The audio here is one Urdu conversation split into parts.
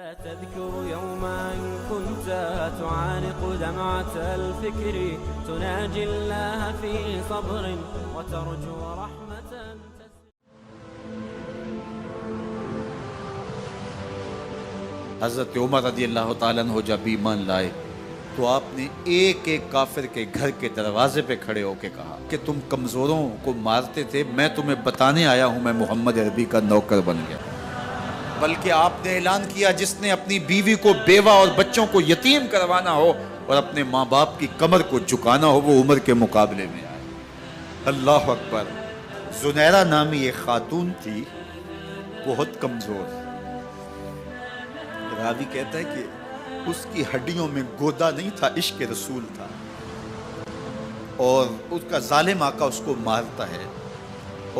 تذكر يوما كنت تعانق دمعة الفكر تناجي الله في صبر وترجو رحمة. حضرت عمر رضی اللہ تعالیٰ عنہ جب ایمان لائے تو آپ نے ایک ایک کافر کے گھر کے دروازے پہ کھڑے ہو کے کہا کہ تم کمزوروں کو مارتے تھے، میں تمہیں بتانے آیا ہوں میں محمد عربی کا نوکر بن گیا۔ بلکہ آپ نے اعلان کیا جس نے اپنی بیوی کو بیوہ اور بچوں کو یتیم کروانا ہو اور اپنے ماں باپ کی کمر کو جھکانا ہو وہ عمر کے مقابلے میں آئے۔ اللہ اکبر۔ زنیرہ نامی ایک خاتون تھی، بہت کمزور، راوی کہتا ہے کہ اس کی ہڈیوں میں گودا نہیں تھا، عشق رسول تھا، اور اس کا ظالم آقا اس کو مارتا ہے،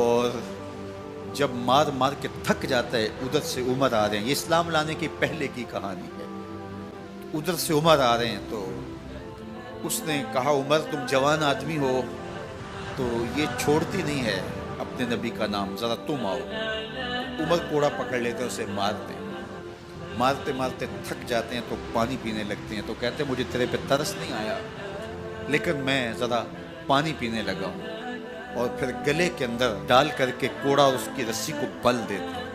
اور جب مار مار کے تھک جاتا ہے ادھر سے عمر آ رہے ہیں، یہ اسلام لانے کے پہلے کی کہانی ہے، ادھر سے عمر آ رہے ہیں تو اس نے کہا عمر تم جوان آدمی ہو تو یہ چھوڑتی نہیں ہے اپنے نبی کا نام، ذرا تم آؤ۔ عمر کوڑا پکڑ لیتے اسے مارتے مارتے تھک جاتے ہیں تو پانی پینے لگتے ہیں، تو کہتے ہیں مجھے تیرے پہ ترس نہیں آیا لیکن میں ذرا پانی پینے لگا ہوں، اور پھر گلے کے اندر ڈال کر کے کوڑا اور اس کی رسی کو بل دیتے ہیں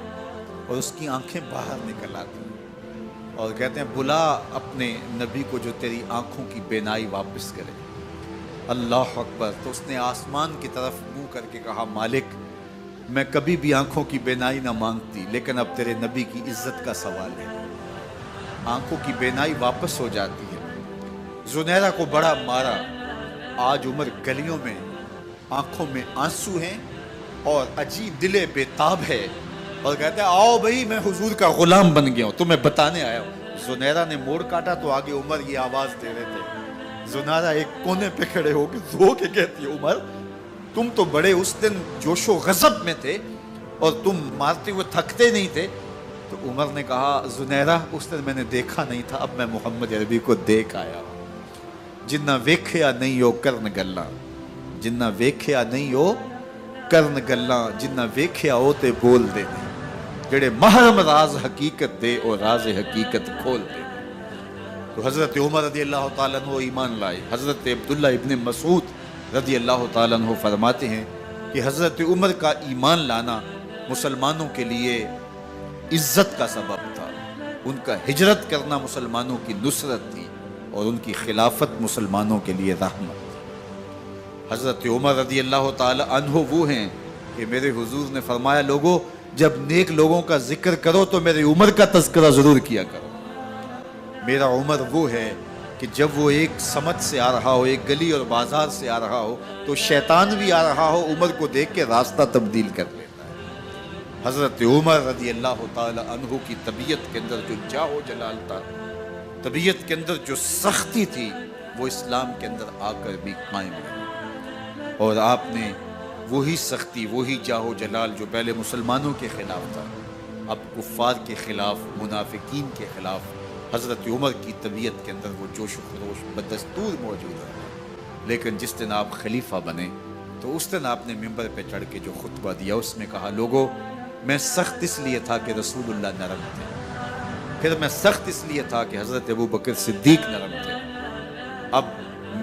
اور اس کی آنکھیں باہر نکل آتی ہیں اور کہتے ہیں بلا اپنے نبی کو جو تیری آنکھوں کی بینائی واپس کرے۔ اللہ اکبر۔ تو اس نے آسمان کی طرف منہ کر کے کہا مالک میں کبھی بھی آنکھوں کی بینائی نہ مانگتی لیکن اب تیرے نبی کی عزت کا سوال ہے۔ آنکھوں کی بینائی واپس ہو جاتی ہے۔ زنیرہ کو بڑا مارا، آج عمر گلیوں میں آنکھوں میں آنسو ہیں اور عجیب دلے بے تاب ہے اور کہتے ہیں آؤ بھئی میں حضور کا غلام بن گیا ہوں، تمہیں بتانے آیا ہوں۔ زنیرہ نے موڑ کاٹا تو آگے عمر یہ آواز دے رہے تھے۔ زنیرہ ایک کونے پہ کھڑے ہو کے رو کے کہتی ہے عمر تم تو بڑے اس دن جوش و غضب میں تھے اور تم مارتے ہوئے تھکتے نہیں تھے۔ تو عمر نے کہا زنیرہ اس دن میں نے دیکھا نہیں تھا، اب میں محمد عربی کو دیکھ آیا ہوں۔ جنہ ویکھیا نہیں ہو کرن گلاں، جنہ ویکھیا نہیں ہو کرن گلاں، جنہ ویکھیا ہو تے بول دے جڑے محرم راز حقیقت دے اور راز حقیقت کھول دے۔ تو حضرت عمر رضی اللہ تعالیٰ عنہ ایمان لائے۔ حضرت عبداللہ ابن مسعود رضی اللہ تعالیٰ عنہ فرماتے ہیں کہ حضرت عمر کا ایمان لانا مسلمانوں کے لیے عزت کا سبب تھا، ان کا ہجرت کرنا مسلمانوں کی نصرت تھی اور ان کی خلافت مسلمانوں کے لیے رحمت تھی۔ حضرت عمر رضی اللہ تعالیٰ عنہ وہ ہیں کہ میرے حضور نے فرمایا لوگوں جب نیک لوگوں کا ذکر کرو تو میرے عمر کا تذکرہ ضرور کیا کرو۔ میرا عمر وہ ہے کہ جب وہ ایک سمت سے آ رہا ہو، ایک گلی اور بازار سے آ رہا ہو تو شیطان بھی آ رہا ہو عمر کو دیکھ کے راستہ تبدیل کر لیتا ہے۔ حضرت عمر رضی اللہ تعالی عنہ کی طبیعت کے اندر جو جاہ و جلال تھا، طبیعت کے اندر جو سختی تھی وہ اسلام کے اندر آ کر بھی قائم رہی، اور آپ نے وہی سختی وہی جاہ و جلال جو پہلے مسلمانوں کے خلاف تھا اب کفار کے خلاف، منافقین کے خلاف حضرت عمر کی طبیعت کے اندر وہ جوش و خروش بدستور موجود ہے۔ لیکن جس دن آپ خلیفہ بنے تو اس دن آپ نے ممبر پہ چڑھ کے جو خطبہ دیا اس میں کہا لوگوں میں سخت اس لیے تھا کہ رسول اللہ نرم تھے، پھر میں سخت اس لیے تھا کہ حضرت ابوبکر صدیق نرم تھے، اب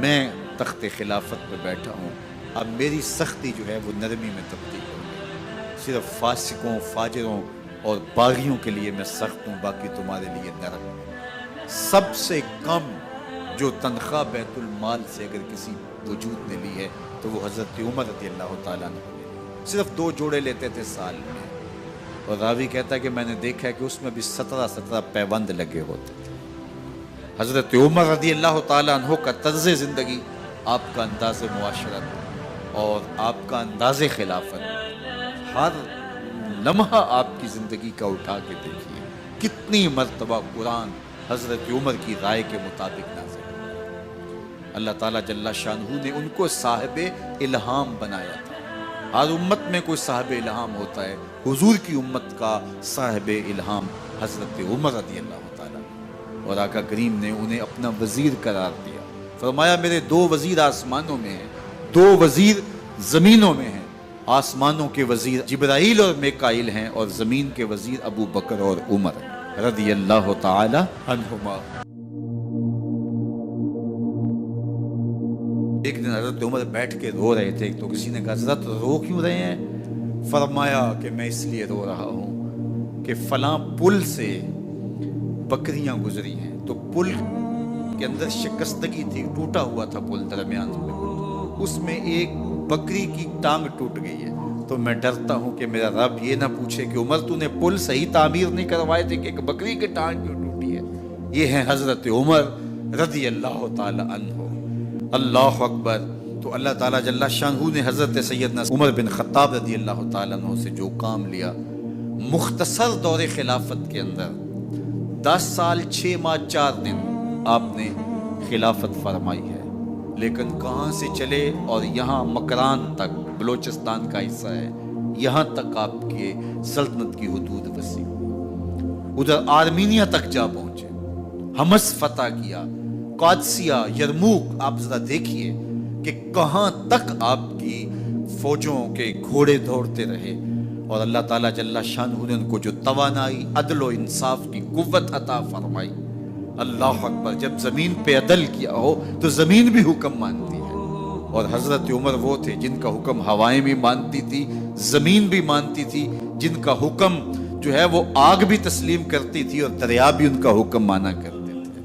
میں تخت خلافت پہ بیٹھا ہوں، اب میری سختی جو ہے وہ نرمی میں تبدیل ہو گئی، صرف فاسقوں فاجروں اور باغیوں کے لیے میں سخت ہوں، باقی تمہارے لیے نرم ہوں۔ سب سے کم جو تنخواہ بیت المال سے اگر کسی وجود نے لی ہے تو وہ حضرت عمر رضی اللہ تعالیٰ عنہ نے صرف 2 جوڑے لیتے تھے سال میں، اور راوی کہتا ہے کہ میں نے دیکھا ہے کہ اس میں بھی 17 پیوند لگے ہوتے تھے۔ حضرت عمر رضی اللہ تعالیٰ عنہ کا طرز زندگی، آپ کا انداز معاشرت اور آپ کا انداز خلافت، ہر لمحہ آپ کی زندگی کا اٹھا کے دیکھیے کتنی مرتبہ قرآن حضرت عمر کی رائے کے مطابق نازل ہے۔ اللہ تعالیٰ جل شانہ نے ان کو صاحب الہام بنایا تھا۔ ہر امت میں کوئی صاحب الہام ہوتا ہے، حضور کی امت کا صاحب الہام حضرت عمر رضی اللہ تعالیٰ، اور آقا کریم نے انہیں اپنا وزیر قرار دیا۔ فرمایا میرے 2 وزیر آسمانوں میں ہیں، 2 وزیر زمینوں میں ہیں۔ آسمانوں کے وزیر جبرائیل اور میکائیل ہیں اور زمین کے وزیر ابو بکر اور عمر ہیں۔ رضی اللہ تعالی عنہما۔ ایک دن حضرت عمر بیٹھ کے رو رہے تھے، تو کسی نے کہا حضرت رو کیوں رہے ہیں؟ فرمایا کہ میں اس لیے رو رہا ہوں کہ فلاں پل سے بکریاں گزری ہیں، تو پل کے اندر شکستگی تھی، ٹوٹا ہوا تھا پل درمیان میں، اس میں ایک بکری کی ٹانگ ٹوٹ گئی ہے، تو میں ڈرتا ہوں کہ میرا رب یہ نہ پوچھے کہ عمر تو نے پل صحیح تعمیر نہیں کروائے تھے کہ ایک بکری کی ٹانگ کیوں ٹوٹی ہے۔ یہ ہیں حضرت عمر رضی اللہ تعالی عنہ۔ اللہ اکبر۔ تو اللہ تعالیٰ جل شانہ نے حضرت سیدنا عمر بن خطاب رضی اللہ تعالیٰ عنہ سے جو کام لیا، مختصر دور خلافت کے اندر 10 سال 6 ماہ 4 دن آپ نے خلافت فرمائی ہے، لیکن کہاں سے چلے اور یہاں مکران تک، بلوچستان کا حصہ ہے، یہاں تک آپ کے سلطنت کی حدود وسیع، ادھر آرمینیا تک جا پہنچے، حمص فتح کیا، قادسیہ، یرموک۔ آپ ذرا دیکھیے کہ کہاں تک آپ کی فوجوں کے گھوڑے دوڑتے رہے، اور اللہ تعالیٰ جل شانہ نے ان کو جو توانائی، عدل و انصاف کی قوت عطا فرمائی۔ اللہ اکبر۔ جب زمین پہ عدل کیا ہو تو زمین بھی حکم مانتی ہے، اور حضرت عمر وہ تھے جن کا حکم ہوائیں بھی مانتی تھی، زمین بھی مانتی تھی، جن کا حکم جو ہے وہ آگ بھی تسلیم کرتی تھی اور دریا بھی ان کا حکم مانا کرتے تھے۔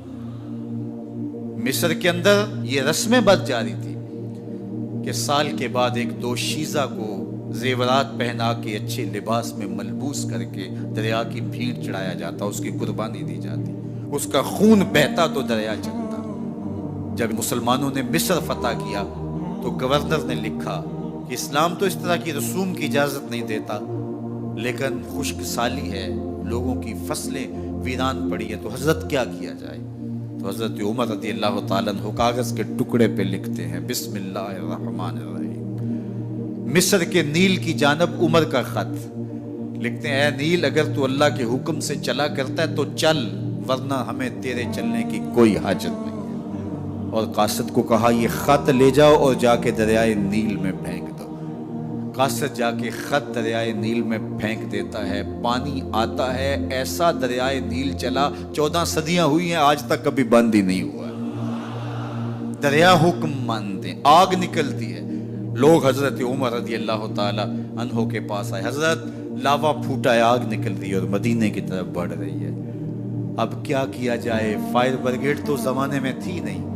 مصر کے اندر یہ رسمیں بد جاری تھی کہ سال کے بعد ایک دوشیزہ کو زیورات پہنا کے اچھے لباس میں ملبوس کر کے دریا کی بھیڑ چڑھایا جاتا، اس کی قربانی دی جاتی، اس کا خون بہتا تو دریا چلتا۔ جب مسلمانوں نے مصر فتح کیا تو گورنر نے لکھا کہ اسلام تو اس طرح کی رسوم کی اجازت نہیں دیتا، لیکن خشک سالی ہے، لوگوں کی فصلیں ویران پڑی ہے، تو حضرت کیا کیا جائے؟ تو حضرت عمر رضی اللہ تعالیٰ عنہ کاغذ کے ٹکڑے پہ لکھتے ہیں بسم اللہ الرحمن الرحیم، مصر کے نیل کی جانب عمر کا خط لکھتے ہیں، اے نیل اگر تو اللہ کے حکم سے چلا کرتا ہے تو چل، ورنہ ہمیں تیرے چلنے کی کوئی حاجت نہیں ہے۔ اور قاصد کو کہا یہ خط لے جاؤ اور جا کے دریائے نیل میں پھینک دو۔ قاصد جا کے خط دریائے نیل میں پھینک دیتا ہے، پانی آتا ہے، ایسا دریائے نیل چلا 14 صدیاں ہوئی ہیں آج تک کبھی بند ہی نہیں ہوا۔ دریا حکم مانتے، آگ نکلتی ہے، لوگ حضرت عمر رضی اللہ تعالی عنہ کے پاس آئے، حضرت لاوا پھوٹا ہے، آگ نکل رہی ہے اور مدینے کی طرف بڑھ رہی ہے، اب کیا کیا جائے؟ فائر بریگیڈ تو زمانے میں تھی نہیں۔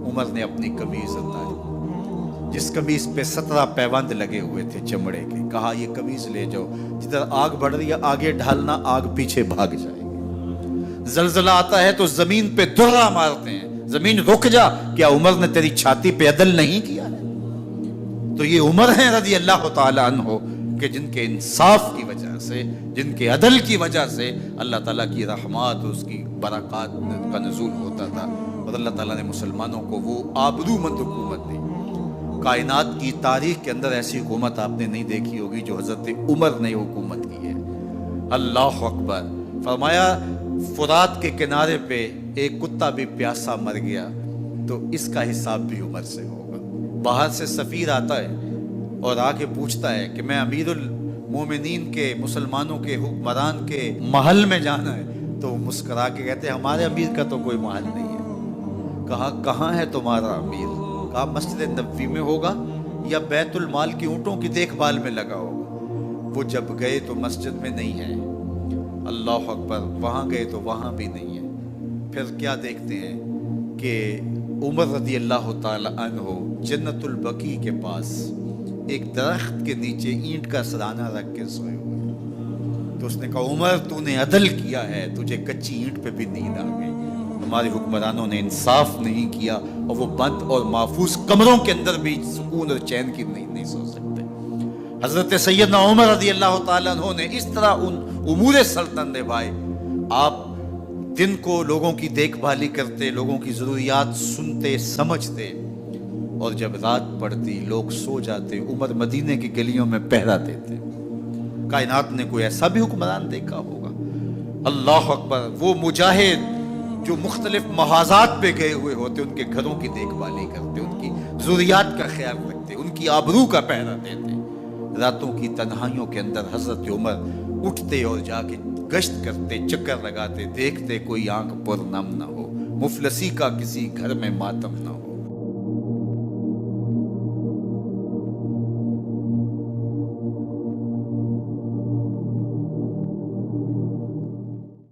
عمر نے اپنی قمیض اتاری، جس قمیض پہ 17 پیوند لگے ہوئے تھے چمڑے کے، کہا یہ قمیض لے جاؤ، جدھر آگ بڑھ رہی ہے آگے ڈھالنا، آگ پیچھے بھاگ جائے گی۔ زلزلہ آتا ہے تو زمین پہ درہ مارتے ہیں، زمین رک جا، کیا عمر نے تیری چھاتی پہ عدل نہیں کیا ہے؟ تو یہ عمر ہیں رضی اللہ تعالی عنہ کہ جن کے انصاف کی وجہ سے، جن کے عدل کی وجہ سے اللہ تعالیٰ کی رحمات، اس کی برکات کا نزول ہوتا تھا، اور اللہ تعالیٰ نے مسلمانوں کو وہ آبرو مند حکومت دی۔ کائنات کی تاریخ کے اندر ایسی حکومت آپ نے نہیں دیکھی ہوگی جو حضرت عمر نے حکومت کی ہے۔ اللہ اکبر۔ فرمایا فرات کے کنارے پہ ایک کتا بھی پیاسا مر گیا تو اس کا حساب بھی عمر سے ہوگا۔ باہر سے سفیر آتا ہے اور آ کے پوچھتا ہے کہ میں امیر المومنین کے، مسلمانوں کے حکمران کے محل میں جانا ہے، تو مسکرا کے کہتے ہیں ہمارے امیر کا تو کوئی محل نہیں ہے۔ کہا کہاں ہے تمہارا امیر؟ کہا مسجد نبوی میں ہوگا یا بیت المال کی اونٹوں کی دیکھ بھال میں لگا ہوگا۔ وہ جب گئے تو مسجد میں نہیں ہے، اللہ اکبر، وہاں گئے تو وہاں بھی نہیں ہے۔ پھر کیا دیکھتے ہیں کہ عمر رضی اللہ تعالی عنہ جنت البقیع کے پاس ایک درخت کے نیچے اینٹ کا سرانہ رکھ کے سوئے ہوئے، تو اس نے کہا عمر تو نے عدل کیا ہے، تجھے کچی اینٹ پہ بھی نیند آ گئی، ہمارے حکمرانوں نے انصاف نہیں کیا، اور وہ بند اور محفوظ کمروں کے اندر بھی سکون اور چین کی نہیں سو سکتے۔ حضرت سیدنا عمر رضی اللہ تعالیٰ عنہ نے اس طرح ان امور سلطنت نبھائے۔ آپ دن کو لوگوں کی دیکھ بھالی کرتے، لوگوں کی ضروریات سنتے سمجھتے، اور جب رات پڑتی لوگ سو جاتے، عمر مدینے کی گلیوں میں پہرا دیتے۔ کائنات نے کوئی ایسا بھی حکمران دیکھا ہوگا؟ اللہ اکبر۔ وہ مجاہد جو مختلف محاذات پہ گئے ہوئے ہوتے، ان کے گھروں کی دیکھ بھالی کرتے، ان کی ضروریات کا خیال رکھتے، ان کی آبرو کا پہرا دیتے۔ راتوں کی تنہائیوں کے اندر حضرت عمر اٹھتے اور جا کے گشت کرتے، چکر لگاتے، دیکھتے کوئی آنکھ پر نم نہ ہو، مفلسی کا کسی گھر میں ماتم نہ ہو۔